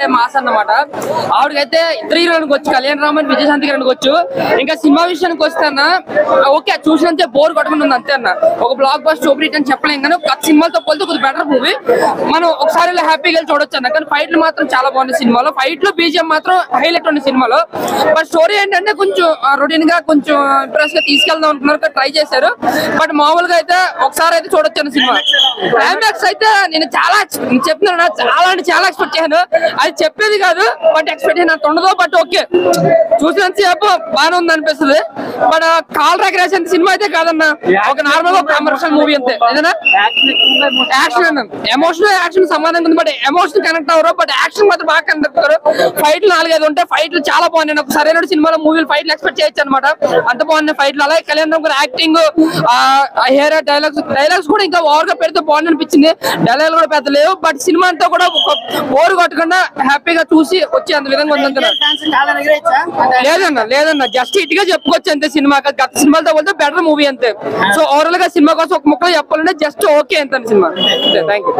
Mass అన్నమాట. ఆవిడకైతే ఇద్దరు హీరోలకు వచ్చు, కళ్యాణ్ రామ్ అండ్ విజయశాంతి గారికి వచ్చు. ఇంకా సినిమా విషయానికి వస్తే అన్న ఓకే చూసినంతే బోర్ కొట్టకుండా ఉంది అంతే అన్న. ఒక బ్లాక్ బస్టర్ సూపర్ హిట్ అని చెప్పలేం కానీ గత సినిమాలతో పోలితే కొద్దిగా బెటర్ మూవీ. మనం ఒకసారి హ్యాపీగా వెళ్ళి చూడొచ్చు అన్న. కానీ ఫైట్లు మాత్రం చాలా బాగున్నాయి సినిమాలో. ఫైట్లు బీజిఎం మాత్రం హైలైట్ ఉంది సినిమాలో. బట్ స్టోరీ ఏంటంటే కొంచెం రొటీన్ గా కొంచెం ఇంప్రెస్ గా తీసుకెళ్దాం అనుకున్నారు, ట్రై చేశారు. బట్ మామూలుగా అయితే ఒకసారి అయితే చూడొచ్చు అన్న సినిమా. క్లైమాక్స్ అయితే నేను చాలా చెప్తున్నాను, చాలా అంటే చాలా ఎక్స్పెక్ట్ చేశాను. అది చెప్పేది కాదు బట్ ఎక్స్పెక్టేషన్ అంత ఉండదు. బట్ ఓకే చూసినంతసేపు బాగానే ఉంది అనిపిస్తుంది. బట్ కాల్ రేషన్ సినిమా అయితే కాదన్న, ఒక నార్మల్ కమర్షియల్ మూవీ అంతే. ఏదైనా యాక్షన్ అన్న, ఎమోషన్ యాక్షన్ సమానంగా ఉంది. బట్ ఎమోషన్ కనెక్ట్ అవ్వరు, బట్ యాక్షన్ మాత్రం బాగా కనెక్ట్ అవుతారు. ఫైట్లు 4-5 ఉంటాయి. ఫైట్లు చాలా బాగున్నాయి. ఒక సరైన సినిమాలో మూవీలు ఫైట్లు ఎక్స్పెక్ట్ చేయొచ్చు అనమాట. అంత బాగున్నాయి ఫైట్లు. అలాగే కళ్యాణ్ రామ్ గారి యాక్టింగ్, హెయిర్ డైలాగ్స్ కూడా ఇంకా ఓవర్ గా పెడితే బాగుంది అనిపించింది. డైలాగ్ కూడా పెద్ద లేవు. బట్ సినిమా అంతా కూడా బోర్ కొట్టకుండా హ్యాపీగా చూసి వచ్చే అంత విధంగా ఉంది. లేదన్న జస్ట్ ఇట్ గా చెప్పుకోవచ్చు అంతే. సినిమా గత సినిమాలతో పోతే బెటర్ మూవీ అంతే. సో ఓవరాల్ గా సినిమా కోసం ఒక ముక్కలు చెప్పాలంటే జస్ట్ ఓకే అంతే సినిమా. Thank you.